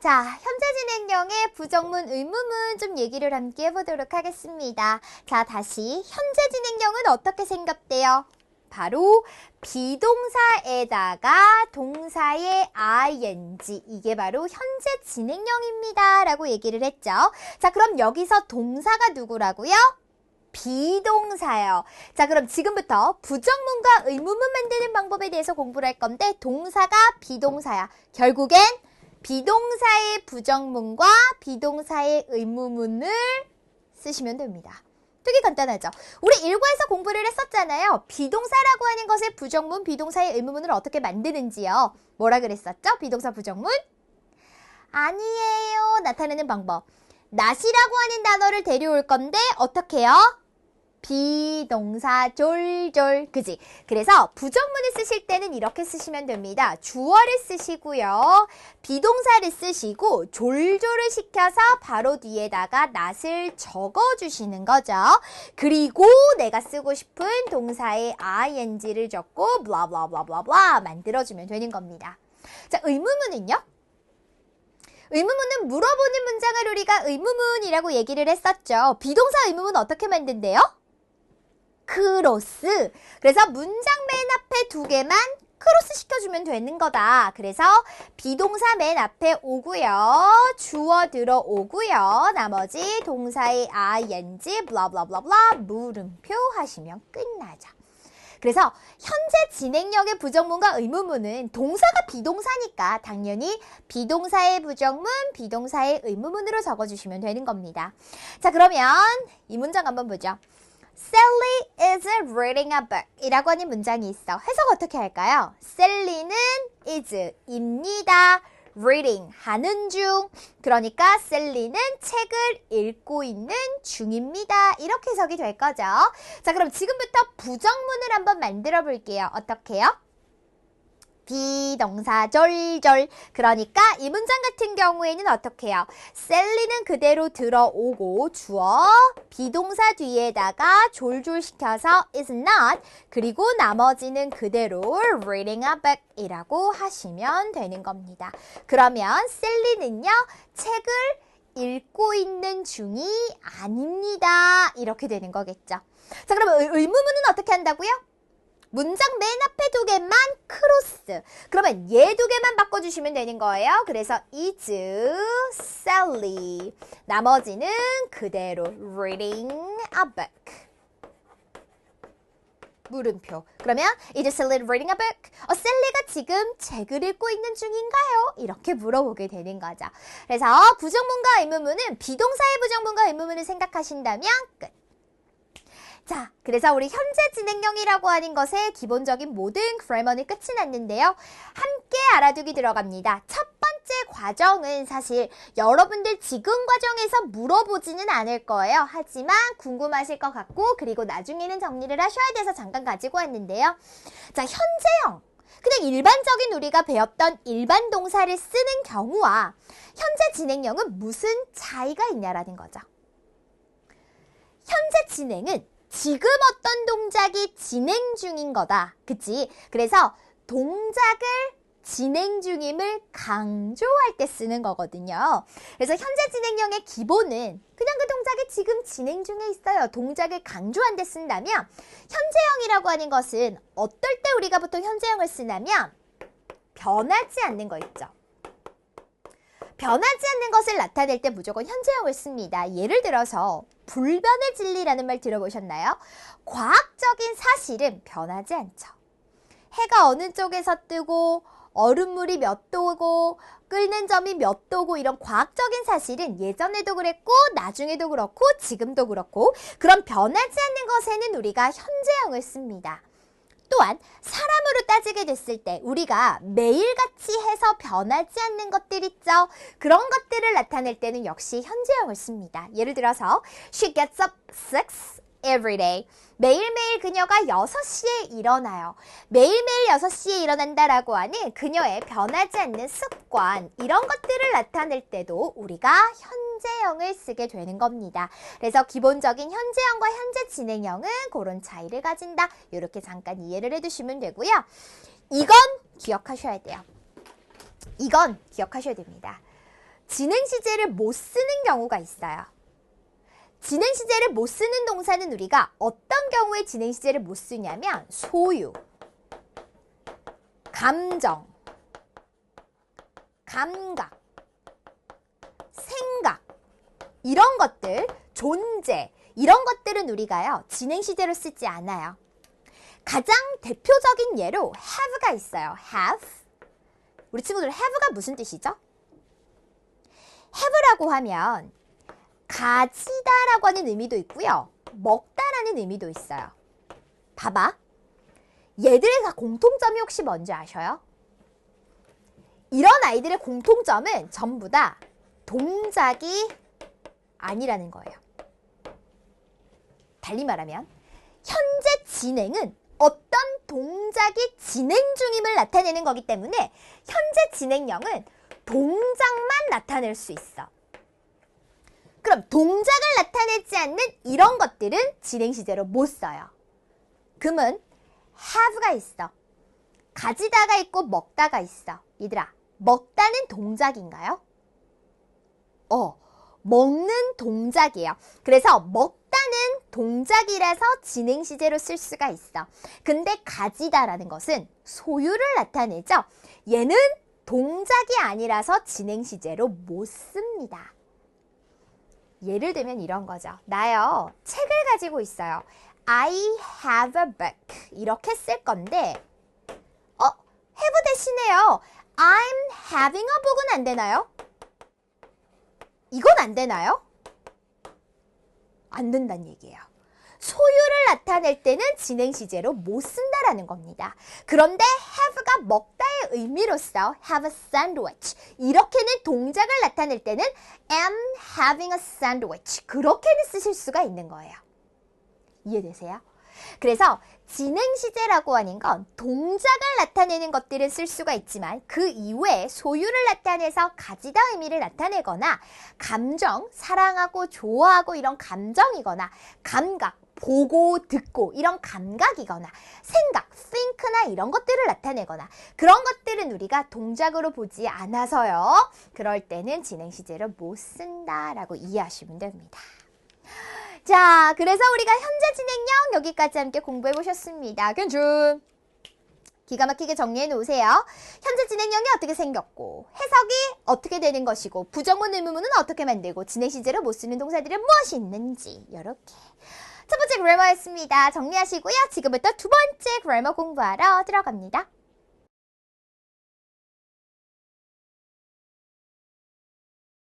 자, 현재 진행형의 부정문, 의문문 좀 얘기를 함께 해보도록 하겠습니다. 자, 다시 현재 진행형은 어떻게 생겼대요? 바로 비동사에다가 동사의 ing, 이게 바로 현재 진행형입니다 라고 얘기를 했죠. 자, 그럼 여기서 동사가 누구라고요? 비동사요. 자, 그럼 지금부터 부정문과 의문문 만드는 방법에 대해서 공부를 할 건데 동사가 비동사야. 결국엔 비동사의 부정문과 비동사의 의문문을 쓰시면 됩니다. 되게 간단하죠? 우리 1과에서 공부를 했었잖아요. 비동사라고 하는 것의 부정문, 비동사의 의문문을 어떻게 만드는지요. 뭐라 그랬었죠? 비동사 부정문? 아니에요. 나타내는 방법. not이라고 하는 단어를 데려올 건데 어떻게 해요? 비동사 졸졸, 그지? 그래서 부정문을 쓰실 때는 이렇게 쓰시면 됩니다. 주어를 쓰시고요. 비동사를 쓰시고 졸졸을 시켜서 바로 뒤에다가 not을 적어주시는 거죠. 그리고 내가 쓰고 싶은 동사의 ing를 적고 블라블라블라블라 만들어주면 되는 겁니다. 자, 의문문은요? 의문문은 물어보는 문장을 우리가 의문문이라고 얘기를 했었죠. 비동사 의문문 어떻게 만든대요? 크로스. 그래서 문장 맨 앞에 두 개만 크로스 시켜주면 되는 거다. 그래서 비동사 맨 앞에 오고요. 주어 들어오고요. 나머지 동사의 ing, 블라블라블라 물음표 하시면 끝나죠. 그래서 현재 진행형의 부정문과 의문문은 동사가 비동사니까 당연히 비동사의 부정문, 비동사의 의문문으로 적어주시면 되는 겁니다. 자, 그러면 이 문장 한번 보죠. Sally is reading a book 이라고 하는 문장이 있어. 해석 어떻게 할까요? Sally는 is, 입니다. reading, 하는 중. 그러니까 셀리는 책을 읽고 있는 중입니다. 이렇게 해석이 될 거죠. 자, 그럼 지금부터 부정문을 한번 만들어 볼게요. 어떻게요? 비동사 졸졸. 그러니까 이 문장 같은 경우에는 어떻게 해요? 셀리는 그대로 들어오고 주어 비동사 뒤에다가 졸졸 시켜서 is not 그리고 나머지는 그대로 reading a book 이라고 하시면 되는 겁니다. 그러면 셀리는요 책을 읽고 있는 중이 아닙니다. 이렇게 되는 거겠죠. 자, 그러면 의문문은 어떻게 한다고요? 문장 맨 앞에 두 개만 크로스. 그러면 얘 두 개만 바꿔주시면 되는 거예요. 그래서 is Sally. 나머지는 그대로 reading a book. 물음표. 그러면 is Sally reading a book? 셀리가 지금 책을 읽고 있는 중인가요? 이렇게 물어보게 되는 거죠. 그래서 부정문과 의문문은 비동사의 부정문과 의문문을 생각하신다면 끝. 자, 그래서 우리 현재 진행형이라고 하는 것의 기본적인 모든 그래머는 끝이 났는데요. 함께 알아두기 들어갑니다. 첫 번째 과정은 사실 여러분들 지금 과정에서 물어보지는 않을 거예요. 하지만 궁금하실 것 같고 그리고 나중에는 정리를 하셔야 돼서 잠깐 가지고 왔는데요. 자, 현재형. 그냥 일반적인 우리가 배웠던 일반 동사를 쓰는 경우와 현재 진행형은 무슨 차이가 있냐라는 거죠. 현재 진행은 지금 어떤 동작이 진행 중인 거다. 그치? 그래서 동작을 진행 중임을 강조할 때 쓰는 거거든요. 그래서 현재 진행형의 기본은 그냥 그 동작이 지금 진행 중에 있어요. 동작을 강조한 데 쓴다면 현재형이라고 하는 것은 어떨 때 우리가 보통 현재형을 쓰냐면 변하지 않는 거 있죠. 변하지 않는 것을 나타낼 때 무조건 현재형을 씁니다. 예를 들어서 불변의 진리라는 말 들어보셨나요? 과학적인 사실은 변하지 않죠. 해가 어느 쪽에서 뜨고 얼음물이 몇 도고 끓는 점이 몇 도고 이런 과학적인 사실은 예전에도 그랬고 나중에도 그렇고 지금도 그렇고 그런 변하지 않는 것에는 우리가 현재형을 씁니다. 또한 사람으로 따지게 됐을 때 우리가 매일같이 해서 변하지 않는 것들 있죠. 그런 것들을 나타낼 때는 역시 현재형을 씁니다. 예를 들어서 She gets up 6 every day. 매일매일 그녀가 6시에 일어나요. 매일매일 6시에 일어난다라고 하는 그녀의 변하지 않는 습관 이런 것들을 나타낼 때도 우리가 현재형을 쓰게 되는 겁니다. 그래서 기본적인 현재형과 현재 진행형은 그런 차이를 가진다. 이렇게 잠깐 이해를 해두시면 되고요. 이건 기억하셔야 돼요. 이건 기억하셔야 됩니다. 진행시제를 못 쓰는 경우가 있어요. 진행시제를 못 쓰는 동사는 우리가 어떤 경우에 진행시제를 못 쓰냐면 소유, 감정, 감각, 생각 이런 것들, 존재 이런 것들은 우리가요 진행시제로 쓰지 않아요. 가장 대표적인 예로 have가 있어요. have. 우리 친구들 have가 무슨 뜻이죠? have라고 하면 가지다라고 하는 의미도 있고요. 먹다라는 의미도 있어요. 봐봐. 얘들의 다 공통점이 혹시 뭔지 아셔요? 이런 아이들의 공통점은 전부 다 동작이 아니라는 거예요. 달리 말하면 현재 진행은 어떤 동작이 진행 중임을 나타내는 거기 때문에 현재 진행형은 동작만 나타낼 수 있어. 그럼 동작을 나타내지 않는 이런 것들은 진행시제로 못 써요. 그러면 have가 있어. 가지다가 있고 먹다가 있어. 얘들아, 먹다는 동작인가요? 먹는 동작이에요. 그래서 먹다는 동작이라서 진행시제로 쓸 수가 있어. 근데 가지다라는 것은 소유를 나타내죠. 얘는 동작이 아니라서 진행시제로 못 씁니다. 예를 들면 이런 거죠. 나요, 책을 가지고 있어요. I have a book. 이렇게 쓸 건데 have 대신에요. I'm having a book은 안 되나요? 이건 안 되나요? 안 된다는 얘기예요. 소유를 나타낼 때는 진행시제로 못 쓴다라는 겁니다. 그런데 have가 먹다의 의미로서 have a sandwich 이렇게는 동작을 나타낼 때는 am having a sandwich 그렇게는 쓰실 수가 있는 거예요. 이해되세요? 그래서 진행시제라고 하는 건 동작을 나타내는 것들은 쓸 수가 있지만 그 이외에 소유를 나타내서 가지다 의미를 나타내거나 감정, 사랑하고 좋아하고 이런 감정이거나 감각, 보고 듣고 이런 감각이거나 생각, think나 이런 것들을 나타내거나 그런 것들은 우리가 동작으로 보지 않아서요. 그럴 때는 진행시제로 못 쓴다라고 이해하시면 됩니다. 자, 그래서 우리가 현재 진행형 여기까지 함께 공부해 보셨습니다. 괜찮? 기가 막히게 정리해 놓으세요. 현재 진행형이 어떻게 생겼고 해석이 어떻게 되는 것이고 부정문 의문문은 어떻게 만들고 진행시제로 못 쓰는 동사들은 무엇이 있는지 이렇게 첫 번째 그래머였습니다. 정리하시고요. 지금부터 두 번째 그래머 공부하러 들어갑니다.